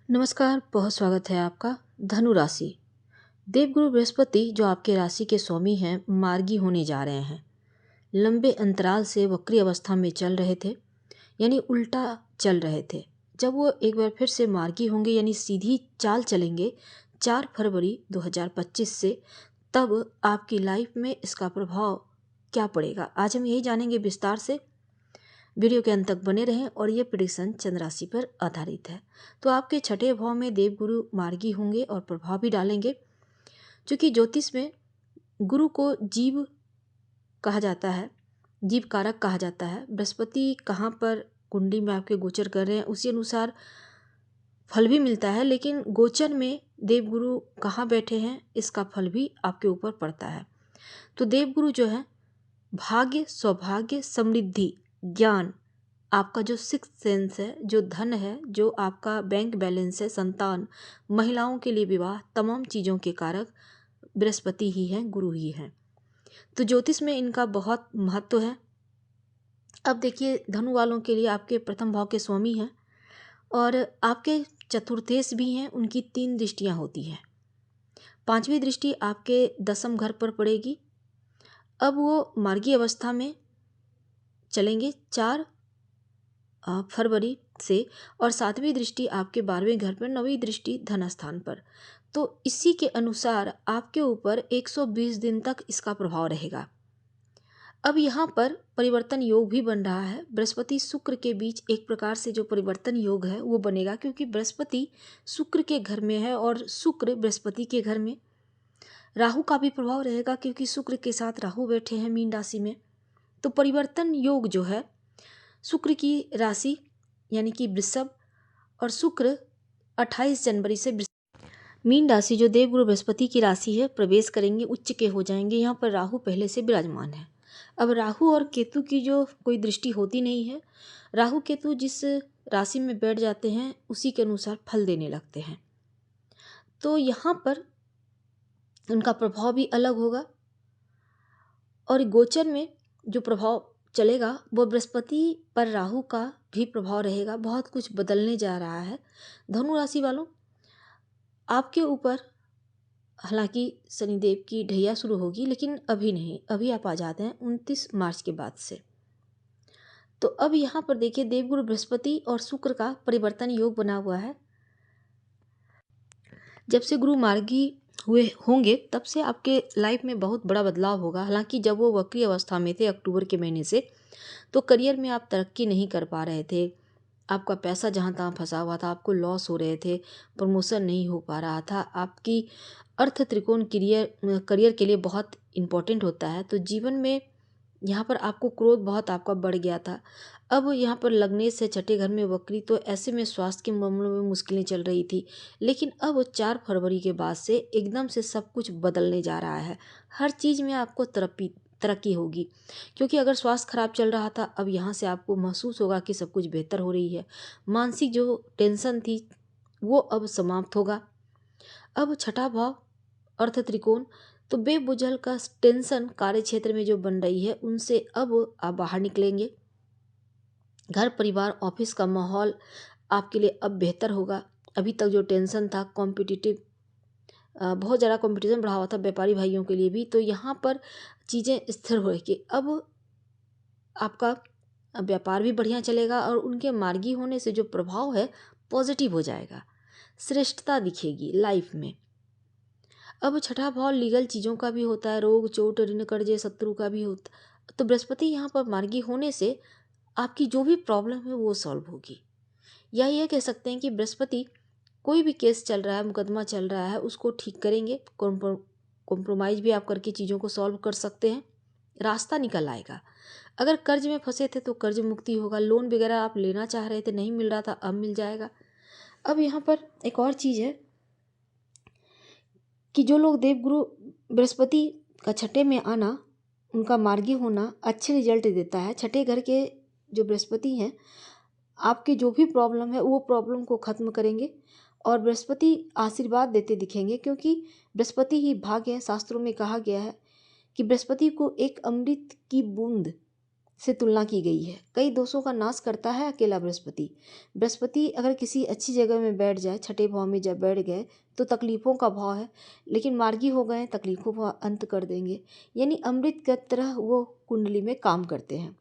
नमस्कार, बहुत स्वागत है आपका। धनु राशि। देवगुरु बृहस्पति जो आपके राशि के स्वामी हैं, मार्गी होने जा रहे हैं। लंबे अंतराल से वक्री अवस्था में चल रहे थे, यानी उल्टा चल रहे थे। जब वो एक बार फिर से मार्गी होंगे, यानी सीधी चाल चलेंगे 4 फरवरी 2025 से, तब आपकी लाइफ में इसका प्रभाव क्या पड़ेगा, आज हम यही जानेंगे विस्तार से। वीडियो के अंत तक बने रहें और ये प्रेडिक्शन चंद्र राशि पर आधारित है। तो आपके छठे भाव में देवगुरु मार्गी होंगे और प्रभाव भी डालेंगे। क्योंकि ज्योतिष में गुरु को जीव कहा जाता है, जीव कारक कहा जाता है। बृहस्पति कहाँ पर कुंडली में आपके गोचर कर रहे हैं उसी अनुसार फल भी मिलता है, लेकिन गोचर में देवगुरु कहाँ बैठे हैं इसका फल भी आपके ऊपर पड़ता है। तो देवगुरु जो है भाग्य, सौभाग्य, समृद्धि, ज्ञान, आपका जो सिक्स्थ सेंस है, जो धन है, जो आपका बैंक बैलेंस है, संतान, महिलाओं के लिए विवाह, तमाम चीज़ों के कारक बृहस्पति ही हैं, गुरु ही हैं। तो ज्योतिष में इनका बहुत महत्व है। अब देखिए, धनु वालों के लिए आपके प्रथम भाव के स्वामी हैं और आपके चतुर्थेश भी हैं। उनकी 3 दृष्टियाँ होती हैं। 5वीं दृष्टि आपके 10वें घर पर पड़ेगी। अब वो मार्गी अवस्था में चलेंगे 4 फरवरी से, और 7वीं दृष्टि आपके 12वें घर पर, 9वीं दृष्टि धन स्थान पर। तो इसी के अनुसार आपके ऊपर 120 दिन तक इसका प्रभाव रहेगा। अब यहाँ पर परिवर्तन योग भी बन रहा है। बृहस्पति शुक्र के बीच एक प्रकार से जो परिवर्तन योग है वो बनेगा, क्योंकि बृहस्पति शुक्र के घर में है और शुक्र बृहस्पति के घर में। राहु का भी प्रभाव रहेगा, क्योंकि शुक्र के साथ राहु बैठे हैं मीन राशि में। तो परिवर्तन योग जो है, शुक्र की राशि यानी कि वृषभ, और शुक्र 28 जनवरी से मीन राशि जो देवगुरु बृहस्पति की राशि है प्रवेश करेंगे, उच्च के हो जाएंगे। यहाँ पर राहु पहले से विराजमान है। अब राहु और केतु की जो कोई दृष्टि होती नहीं है, राहु केतु जिस राशि में बैठ जाते हैं उसी के अनुसार फल देने लगते हैं। तो यहाँ पर उनका प्रभाव भी अलग होगा। और गोचर में जो प्रभाव चलेगा वो बृहस्पति पर राहु का भी प्रभाव रहेगा। बहुत कुछ बदलने जा रहा है धनु राशि वालों। आपके ऊपर हालांकि शनिदेव की ढैया शुरू होगी, लेकिन अभी नहीं, अभी आप आ जाते हैं 29 मार्च के बाद से। तो अब यहाँ पर देखिए, देवगुरु बृहस्पति और शुक्र का परिवर्तन योग बना हुआ है। जब से गुरु मार्गी हुए होंगे तब से आपके लाइफ में बहुत बड़ा बदलाव होगा। हालांकि जब वो वक्री अवस्था में थे अक्टूबर के महीने से, तो करियर में आप तरक्की नहीं कर पा रहे थे। आपका पैसा जहाँ तहाँ फंसा हुआ था, आपको लॉस हो रहे थे, प्रमोशन नहीं हो पा रहा था। आपकी अर्थ त्रिकोण करियर के लिए बहुत इम्पोर्टेंट होता है। तो जीवन में यहाँ पर आपको क्रोध बहुत आपका बढ़ गया था। अब यहाँ पर लगने से छठे घर में वक्री, तो ऐसे में स्वास्थ्य के मामलों में मुश्किलें चल रही थी। लेकिन अब 4 फरवरी के बाद से एकदम से सब कुछ बदलने जा रहा है। हर चीज़ में आपको तरक्की होगी, क्योंकि अगर स्वास्थ्य खराब चल रहा था, अब यहाँ से आपको महसूस होगा कि सब कुछ बेहतर हो रही है। मानसिक जो टेंशन थी वो अब समाप्त होगा। अब छठा भाव अर्थ त्रिकोण, तो बेबुझल का टेंशन कार्य क्षेत्र में जो बन रही है उनसे अब आप बाहर निकलेंगे। घर परिवार ऑफिस का माहौल आपके लिए अब बेहतर होगा। अभी तक जो टेंशन था, कॉम्पिटिटिव बहुत ज़्यादा कंपटीशन बढ़ा हुआ था व्यापारी भाइयों के लिए भी, तो यहाँ पर चीज़ें स्थिर होगी। अब आपका व्यापार भी बढ़िया चलेगा और उनके मार्गी होने से जो प्रभाव है पॉजिटिव हो जाएगा। श्रेष्ठता दिखेगी लाइफ में। अब छठा भाव लीगल चीज़ों का भी होता है, रोग चोट ऋण कर्जे शत्रु का भी होता। तो बृहस्पति यहाँ पर मार्गी होने से आपकी जो भी प्रॉब्लम है वो सॉल्व होगी। या ये कह सकते हैं कि बृहस्पति कोई भी केस चल रहा है, मुकदमा चल रहा है, उसको ठीक करेंगे। कॉम्प्रोमाइज़ भी आप करके चीज़ों को सॉल्व कर सकते हैं, रास्ता निकल आएगा। अगर कर्ज में फंसे थे तो कर्ज मुक्ति होगा। लोन वगैरह आप लेना चाह रहे थे, नहीं मिल रहा था, अब मिल जाएगा। अब यहाँ पर एक और चीज़ है कि जो लोग देवगुरु बृहस्पति का छठे में आना, उनका मार्गी होना अच्छे रिजल्ट देता है। छठे घर के जो बृहस्पति हैं, आपके जो भी प्रॉब्लम है वो प्रॉब्लम को ख़त्म करेंगे और बृहस्पति आशीर्वाद देते दिखेंगे, क्योंकि बृहस्पति ही भाग्य है। शास्त्रों में कहा गया है कि बृहस्पति को एक अमृत की बूंद से तुलना की गई है। कई दोषों का नाश करता है अकेला बृहस्पति। बृहस्पति अगर किसी अच्छी जगह में बैठ जाए, छठे भाव में जब बैठ गए तो तकलीफ़ों का भाव है, लेकिन मार्गी हो गए तकलीफ़ों का अंत कर देंगे, यानी अमृत की तरह वो कुंडली में काम करते हैं।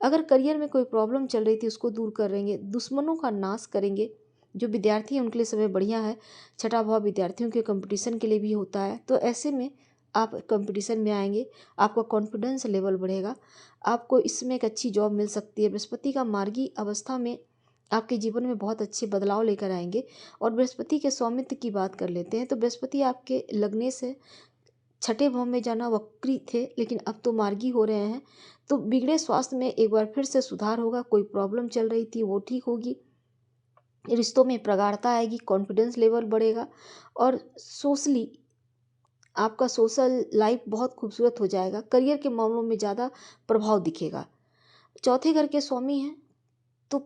अगर करियर में कोई प्रॉब्लम चल रही थी उसको दूर करेंगे, दुश्मनों का नाश करेंगे। जो विद्यार्थी हैं उनके लिए समय बढ़िया है। छठा भाव विद्यार्थियों के कंपटीशन के लिए भी होता है, तो ऐसे में आप कंपटीशन में आएंगे, आपका कॉन्फिडेंस लेवल बढ़ेगा, आपको इसमें एक अच्छी जॉब मिल सकती है। बृहस्पति का मार्गी अवस्था में आपके जीवन में बहुत अच्छे बदलाव लेकर आएंगे। और बृहस्पति के स्वामित्व की बात कर लेते हैं तो बृहस्पति आपके लगने से छठे भाव में जाना वक्री थे, लेकिन अब तो मार्गी हो रहे हैं, तो बिगड़े स्वास्थ्य में एक बार फिर से सुधार होगा। कोई प्रॉब्लम चल रही थी वो ठीक होगी, रिश्तों में प्रगाढ़ता आएगी, कॉन्फिडेंस लेवल बढ़ेगा और सोशली आपका सोशल लाइफ बहुत खूबसूरत हो जाएगा। करियर के मामलों में ज़्यादा प्रभाव दिखेगा। चौथे घर के स्वामी हैं तो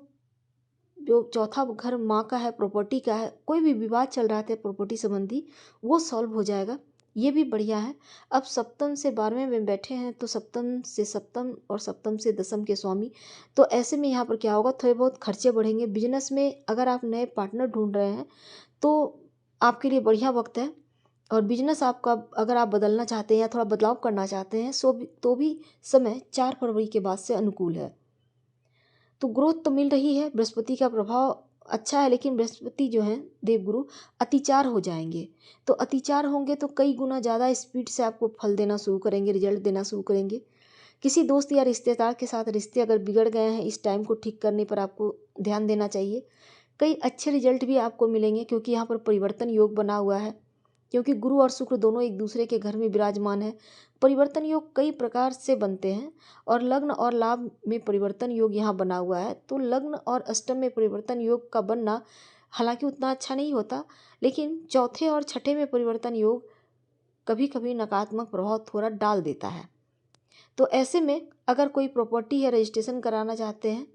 जो चौथा घर माँ का है, प्रॉपर्टी का है, कोई भी विवाद चल रहा था प्रॉपर्टी संबंधी वो सॉल्व हो जाएगा, ये भी बढ़िया है। अब सप्तम से 12वें में बैठे हैं तो सप्तम से सप्तम और सप्तम से दसम के स्वामी, तो ऐसे में यहाँ पर क्या होगा, थोड़े बहुत खर्चे बढ़ेंगे। बिजनेस में अगर आप नए पार्टनर ढूंढ रहे हैं तो आपके लिए बढ़िया वक्त है। और बिजनेस आपका अगर आप बदलना चाहते हैं या थोड़ा बदलाव करना चाहते हैं तो भी समय 4 फरवरी के बाद से अनुकूल है। तो ग्रोथ तो मिल रही है, बृहस्पति का प्रभाव अच्छा है, लेकिन बृहस्पति जो है देवगुरु अतिचार हो जाएंगे। तो अतिचार होंगे तो कई गुना ज़्यादा स्पीड से आपको फल देना शुरू करेंगे, रिजल्ट देना शुरू करेंगे। किसी दोस्त या रिश्तेदार के साथ रिश्ते अगर बिगड़ गए हैं, इस टाइम को ठीक करने पर आपको ध्यान देना चाहिए। कई अच्छे रिजल्ट भी आपको मिलेंगे क्योंकि यहाँ पर परिवर्तन योग बना हुआ है, क्योंकि गुरु और शुक्र दोनों एक दूसरे के घर में विराजमान है। परिवर्तन योग कई प्रकार से बनते हैं और लग्न और लाभ में परिवर्तन योग यहाँ बना हुआ है। तो लग्न और अष्टम में परिवर्तन योग का बनना हालांकि उतना अच्छा नहीं होता, लेकिन चौथे और छठे में परिवर्तन योग कभी कभी नकारात्मक प्रभाव थोड़ा डाल देता है। तो ऐसे में अगर कोई प्रॉपर्टी है रजिस्ट्रेशन कराना चाहते हैं,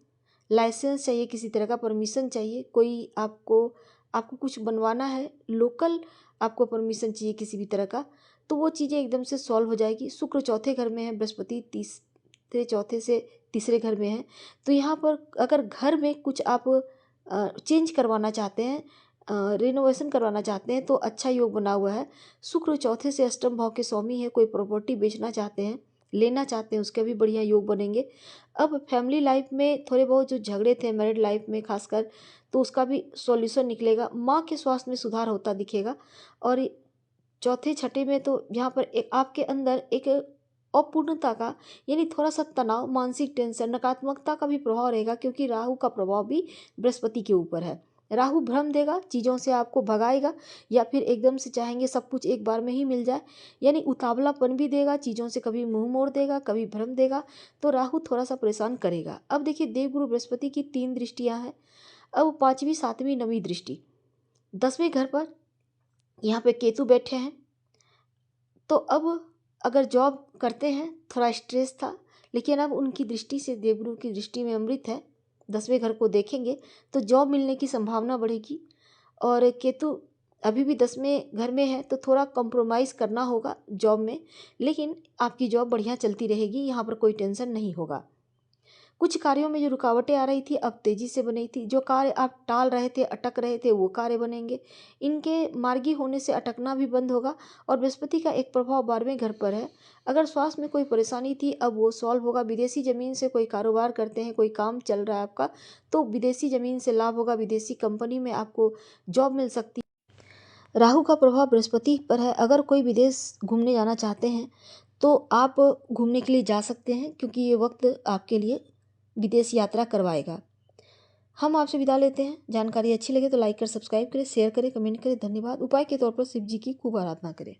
लाइसेंस चाहिए, किसी तरह का परमिशन चाहिए, कोई आपको कुछ बनवाना है, लोकल आपको परमिशन चाहिए किसी भी तरह का, तो वो चीज़ें एकदम से सॉल्व हो जाएगी। शुक्र चौथे घर में है, बृहस्पति तीसरे चौथे से तीसरे घर में है। तो यहाँ पर अगर घर में कुछ आप चेंज करवाना चाहते हैं, रिनोवेशन करवाना चाहते हैं तो अच्छा योग बना हुआ है। शुक्र चौथे से अष्टम भाव के स्वामी है। कोई प्रॉपर्टी बेचना चाहते हैं, लेना चाहते हैं, उसके भी बढ़िया योग बनेंगे। अब फैमिली लाइफ में थोड़े बहुत जो झगड़े थे मैरिड लाइफ में खासकर, तो उसका भी सॉल्यूशन निकलेगा। माँ के स्वास्थ्य में सुधार होता दिखेगा। और चौथे छठे में तो यहाँ पर एक आपके अंदर एक अपूर्णता का यानी थोड़ा सा तनाव, मानसिक टेंशन, नकारात्मकता का भी प्रभाव रहेगा, क्योंकि राहु का प्रभाव भी बृहस्पति के ऊपर है। राहु भ्रम देगा, चीज़ों से आपको भगाएगा, या फिर एकदम से चाहेंगे सब कुछ एक बार में ही मिल जाए, यानी उतावलापन भी देगा, चीज़ों से कभी मुंह मोड़ देगा, कभी भ्रम देगा। तो राहु थोड़ा सा परेशान करेगा। अब देखिए देवगुरु बृहस्पति की 3 दृष्टियां हैं। अब 5वीं 7वीं 9वीं दृष्टि 10वें घर पर यहाँ पे केतु बैठे हैं। तो अब अगर जॉब करते हैं, थोड़ा स्ट्रेस था, लेकिन अब उनकी दृष्टि से देवगुरु की दृष्टि में अमृत है, 10वें घर को देखेंगे तो जॉब मिलने की संभावना बढ़ेगी। और केतु अभी भी 10वें घर में है तो थोड़ा कॉम्प्रोमाइज़ करना होगा जॉब में, लेकिन आपकी जॉब बढ़िया चलती रहेगी, यहाँ पर कोई टेंशन नहीं होगा। कुछ कार्यों में जो रुकावटें आ रही थी अब तेजी से बनी थी, जो कार्य आप टाल रहे थे, अटक रहे थे, वो कार्य बनेंगे। इनके मार्गी होने से अटकना भी बंद होगा। और बृहस्पति का एक प्रभाव 12वें घर पर है। अगर स्वास्थ्य में कोई परेशानी थी अब वो सॉल्व होगा। विदेशी ज़मीन से कोई कारोबार करते हैं, कोई काम चल रहा है आपका, तो विदेशी ज़मीन से लाभ होगा, विदेशी कंपनी में आपको जॉब मिल सकती है। राहु का प्रभाव बृहस्पति पर है। अगर कोई विदेश घूमने जाना चाहते हैं तो आप घूमने के लिए जा सकते हैं, क्योंकि ये वक्त आपके लिए विदेश यात्रा करवाएगा। हम आपसे विदा लेते हैं। जानकारी अच्छी लगे तो लाइक कर, सब्सक्राइब करें, शेयर करें, कमेंट करें। धन्यवाद। उपाय के तौर पर शिव जी की खूब आराधना करें।